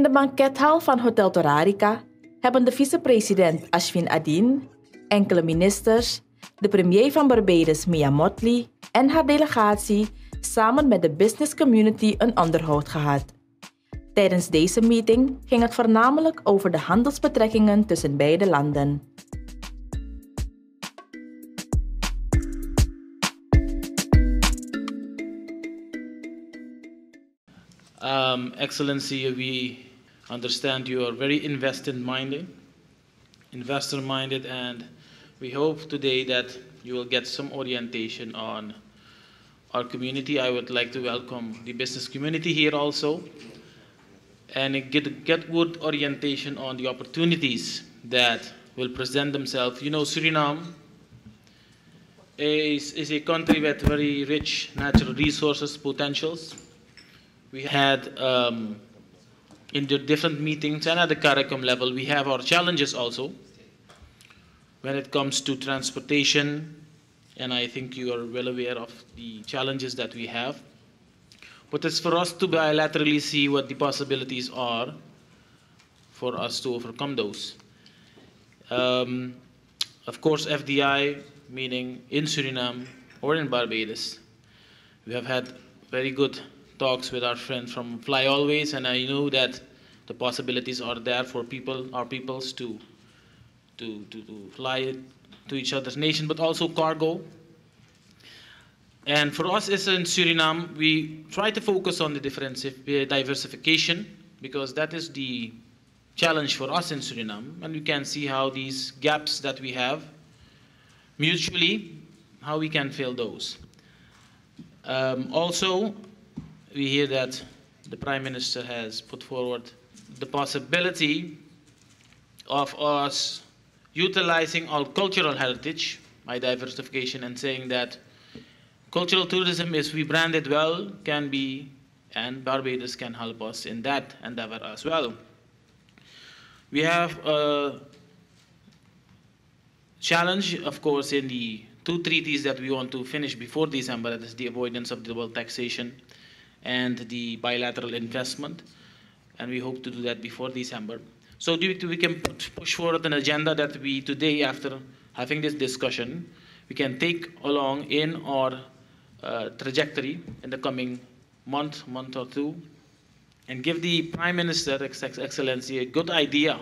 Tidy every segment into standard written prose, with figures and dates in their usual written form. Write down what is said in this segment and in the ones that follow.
de bankethal van Hotel Torarica hebben de vicepresident Ashwin Adin, enkele ministers, de premier van Barbados Mia Mottley en haar delegatie samen met de business community een onderhoud gehad. Tijdens deze meeting ging het voornamelijk over de handelsbetrekkingen tussen beide landen. Excellency, we understand you are very investor-minded, and we hope today that you will get some orientation on our community. I would like to welcome the business community here also, and get good orientation on the opportunities that will present themselves. You know, Suriname is a country with very rich natural resources, potentials. We had, in the different meetings and at the CARICOM level, we have our challenges also when it comes to transportation, and I think you are well aware of the challenges that we have. But it's for us to bilaterally see what the possibilities are for us to overcome those. Of course, FDI, meaning in Suriname or in Barbados, we have had very good talks with our friends from Fly Always, and I know that the possibilities are there for our peoples to fly to each other's nation, but also cargo. And for us as in Suriname, we try to focus on the diversification, because that is the challenge for us in Suriname, and we can see how these gaps that we have mutually, how we can fill those. Also, we hear that the Prime Minister has put forward the possibility of us utilizing our cultural heritage by diversification, and saying that cultural tourism, if we brand it well, can be, and Barbados can help us in that endeavor as well. We have a challenge, of course, in the two treaties that we want to finish before December. That is the avoidance of double taxation and the bilateral investment, and we hope to do that before December. So we can push forward an agenda that we today, after having this discussion, we can take along in our trajectory in the coming month or two, and give the Prime Minister, Excellency, a good idea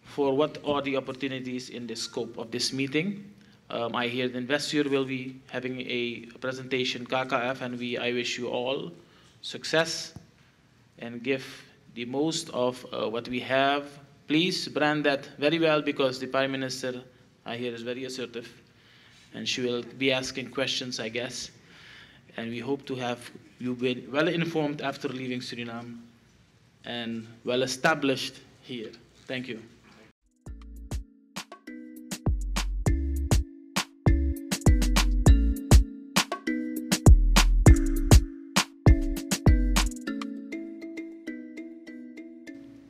for what are the opportunities in the scope of this meeting. I hear the investor will be having a presentation, KKF, and I wish you all success and give the most of what we have. Please brand that very well, because the Prime Minister, I hear, is very assertive, and she will be asking questions, I guess. And we hope to have you been well informed after leaving Suriname and well established here. Thank you.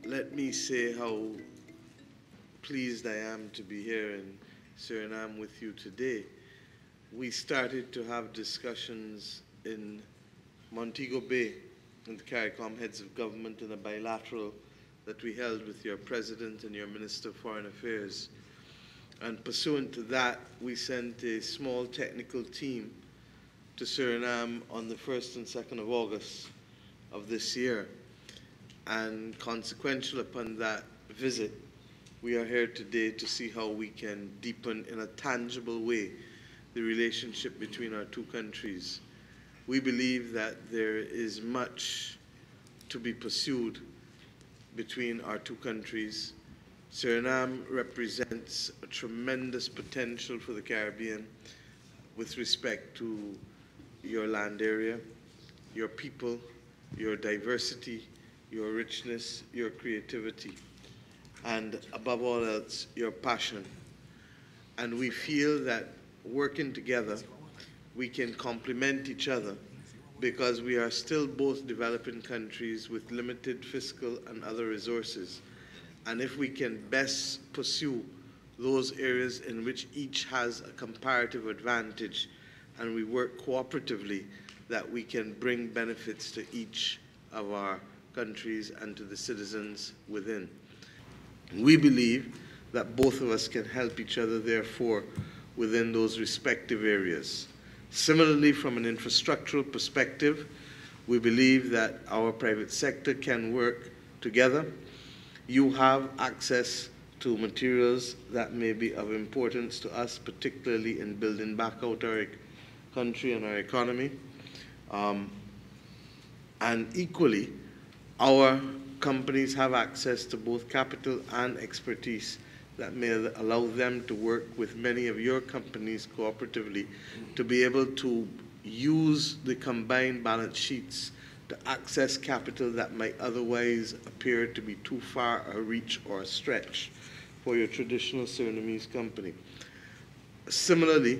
Let me say how pleased I am to be here in Suriname with you today. We started to have discussions in Montego Bay in the CARICOM heads of government in a bilateral that we held with your president and your Minister of Foreign Affairs. And pursuant to that, we sent a small technical team to Suriname on the 1st and 2nd of August of this year. And consequential upon that visit, we are here today to see how we can deepen in a tangible way the relationship between our two countries. We believe that there is much to be pursued between our two countries. Suriname represents a tremendous potential for the Caribbean with respect to your land area, your people, your diversity, your richness, your creativity, and above all else, your passion. And we feel that working together, we can complement each other, because we are still both developing countries with limited fiscal and other resources. And if we can best pursue those areas in which each has a comparative advantage, and we work cooperatively, that we can bring benefits to each of our countries and to the citizens within. We believe that both of us can help each other, therefore, within those respective areas. Similarly, from an infrastructural perspective, we believe that our private sector can work together. You have access to materials that may be of importance to us, particularly in building back out our country and our economy. And equally, our companies have access to both capital and expertise that may allow them to work with many of your companies cooperatively to be able to use the combined balance sheets to access capital that might otherwise appear to be too far a reach or a stretch for your traditional Surinamese company. Similarly,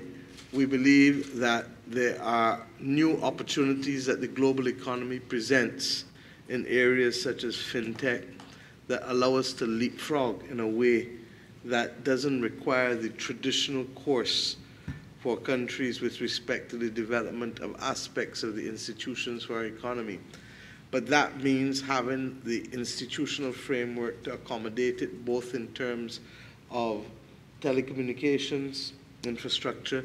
we believe that there are new opportunities that the global economy presents in areas such as fintech that allow us to leapfrog in a way that doesn't require the traditional course for countries with respect to the development of aspects of the institutions for our economy. But that means having the institutional framework to accommodate it, both in terms of telecommunications infrastructure,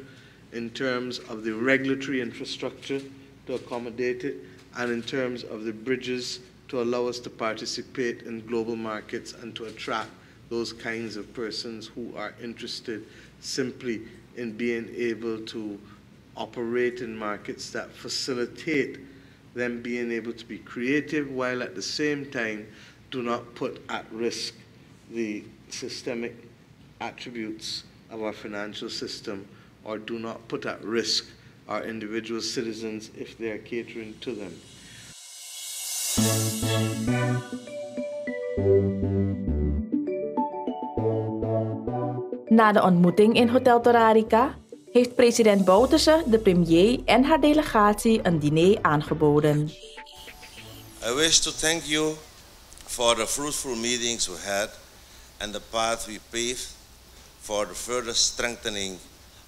in terms of the regulatory infrastructure to accommodate it, and in terms of the bridges to allow us to participate in global markets and to attract those kinds of persons who are interested simply in being able to operate in markets that facilitate them being able to be creative while at the same time do not put at risk the systemic attributes of our financial system or do not put at risk our individual citizens if they are catering to them. Na de ontmoeting in Hotel Torarica heeft president Bouterse de premier en haar delegatie een diner aangeboden. I wish to thank you for the fruitful meetings we had and the path we paved for the further strengthening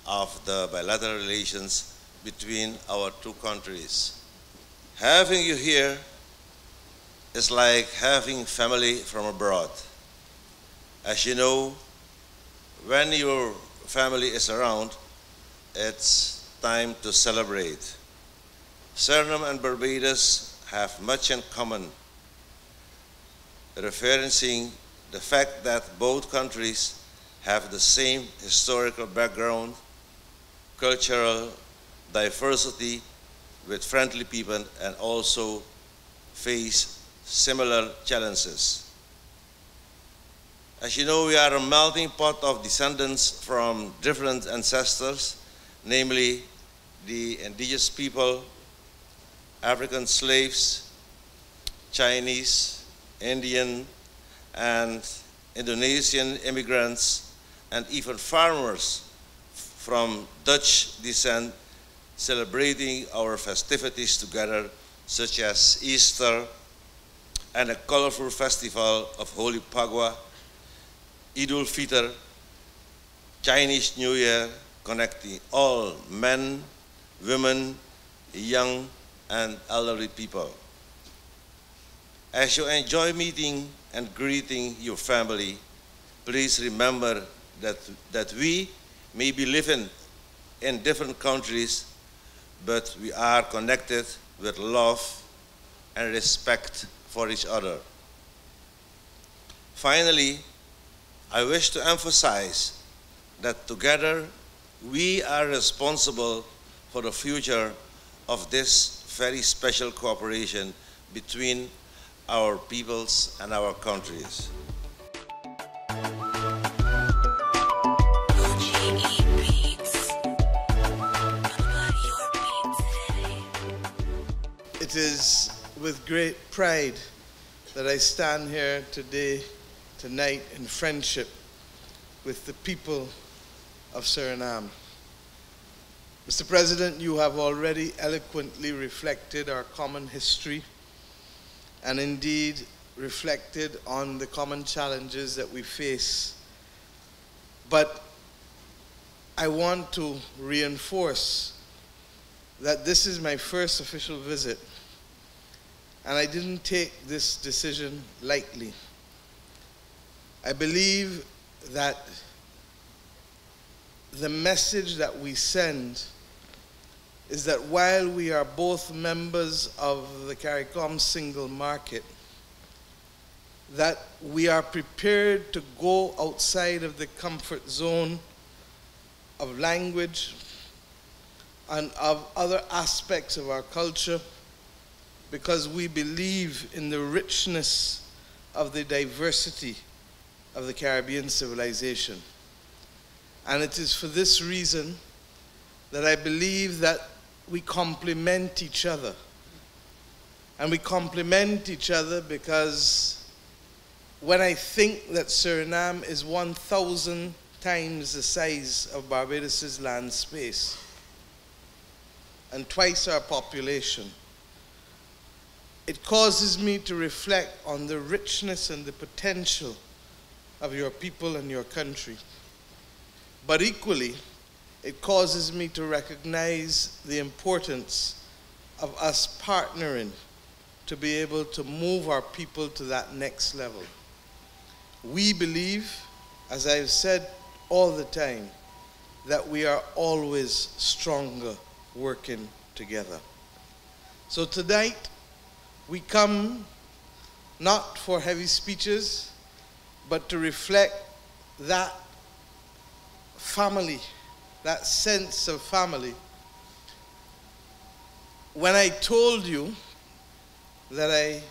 of the bilateral relations between our two countries. Having you here is like having family from abroad. As you know, when your family is around, it's time to celebrate. Suriname and Barbados have much in common, referencing the fact that both countries have the same historical background, cultural diversity with friendly people, and also face similar challenges. As you know, we are a melting pot of descendants from different ancestors, namely the indigenous people, African slaves, Chinese, Indian, and Indonesian immigrants, and even farmers from Dutch descent celebrating our festivities together, such as Easter and a colorful festival of Holy Pagwa, Idul Fitr, Chinese New Year, connecting all men, women, young and elderly people. As you enjoy meeting and greeting your family, please remember that we may be living in different countries, but we are connected with love and respect for each other. Finally, I wish to emphasize that together we are responsible for the future of this very special cooperation between our peoples and our countries. It is with great pride that I stand here tonight in friendship with the people of Suriname. Mr. President, you have already eloquently reflected our common history and indeed reflected on the common challenges that we face. But I want to reinforce that this is my first official visit and I didn't take this decision lightly. I believe that the message that we send is that while we are both members of the CARICOM single market, that we are prepared to go outside of the comfort zone of language and of other aspects of our culture, because we believe in the richness of the diversity of the Caribbean civilization. And it is for this reason that I believe that we complement each other. And we complement each other because when I think that Suriname is 1,000 times the size of Barbados' land space and twice our population, it causes me to reflect on the richness and the potential of your people and your country. But equally, it causes me to recognize the importance of us partnering to be able to move our people to that next level. We believe, as I've said all the time, that we are always stronger working together. So tonight, we come not for heavy speeches, but to reflect that family, that sense of family. When I told you that I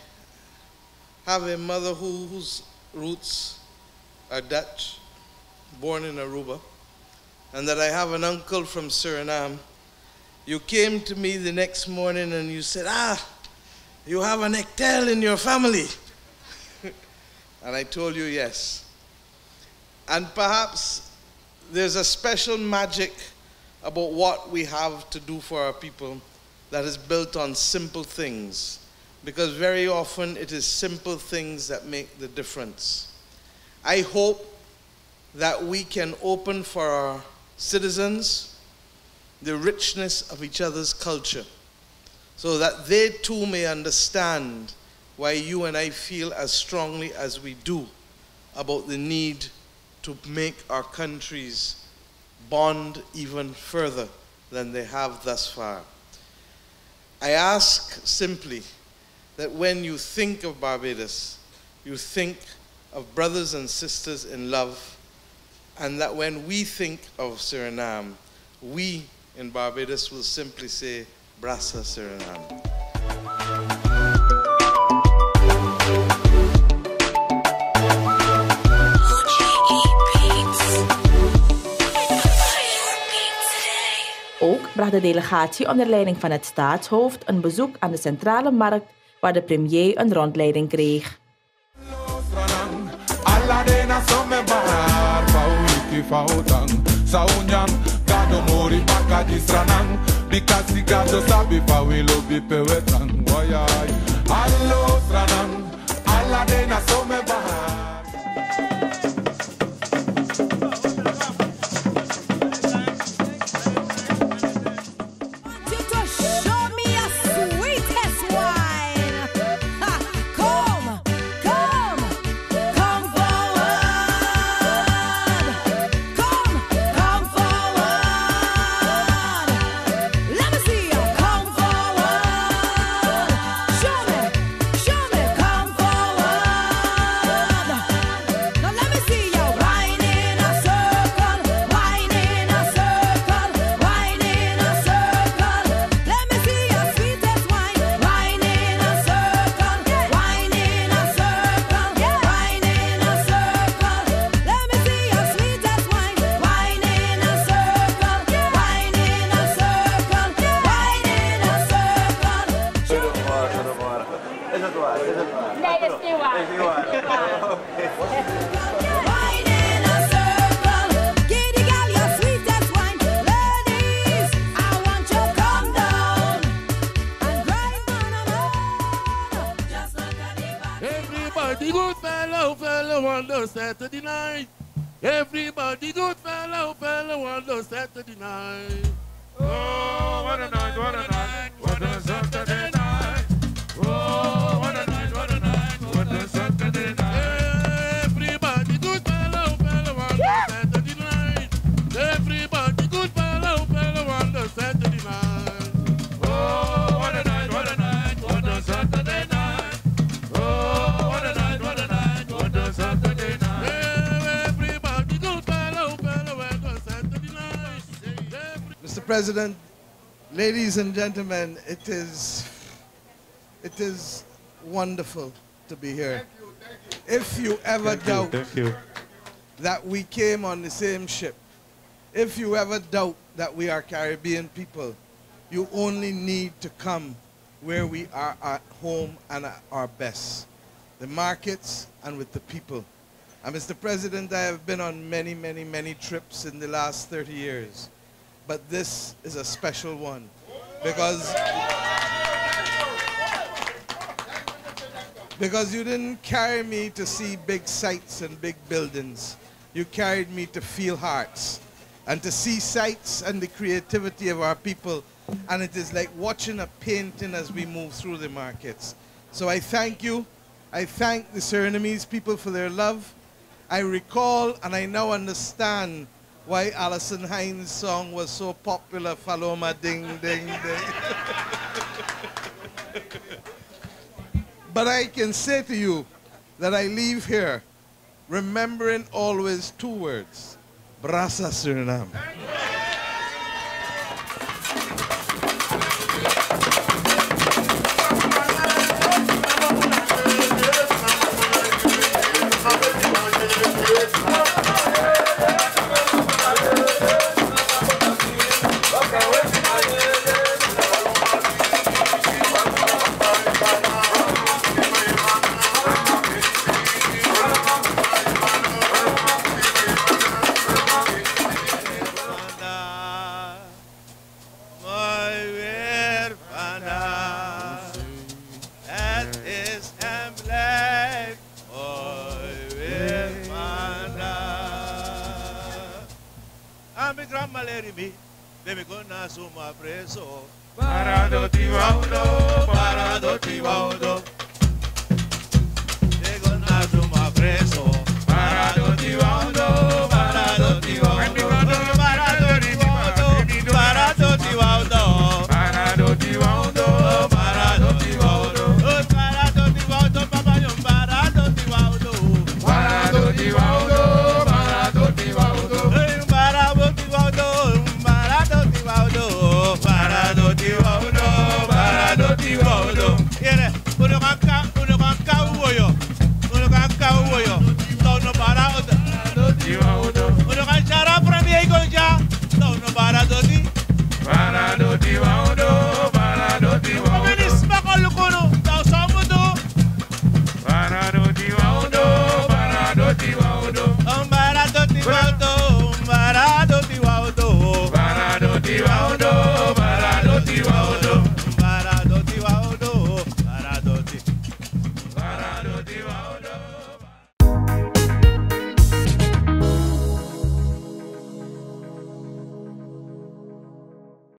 have a mother whose roots are Dutch, born in Aruba, and that I have an uncle from Suriname, you came to me the next morning and you said, you have an Ectel in your family. And I told you yes. And perhaps there's a special magic about what we have to do for our people that is built on simple things, because very often it is simple things that make the difference. I hope that we can open for our citizens the richness of each other's culture, so that they too may understand why you and I feel as strongly as we do about the need to make our countries bond even further than they have thus far. I ask simply that when you think of Barbados, you think of brothers and sisters in love, and that when we think of Suriname, we in Barbados will simply say, Brasa Suriname. Ook bracht de delegatie onder leiding van het staatshoofd een bezoek aan de centrale markt, waar de premier een rondleiding kreeg. Everybody good fellow on the Saturday night. Everybody good fellow on the Saturday night. Oh, what a night, what a night, what a Saturday night. Oh, what a night, what a night, what a Saturday night. Everybody good fellow, fellow on the Saturday night. Everybody good fellow, fellow on the Saturday night. Oh, what a night, what a night, what a Saturday night. Oh, what a night, what a night, what a Saturday night. Everybody good fellow, fellow on the Saturday night. Mr. President, ladies and gentlemen, it is wonderful to be here. If you ever doubt that we came on the same ship, if you ever doubt that we are Caribbean people, you only need to come where we are at home and at our best, the markets and with the people. And Mr. President, I have been on many, many, many trips in the last 30 years, but this is a special one because you didn't carry me to see big sights and big buildings. You carried me to feel hearts and to see sights and the creativity of our people. And it is like watching a painting as we move through the markets. So I thank you. I thank the Surinamese people for their love. I recall and I now understand why Alison Hines' song was so popular, Faloma Ding Ding Ding. But I can say to you that I leave here remembering always two words, Brasa Suriname. Parado ti vaudo,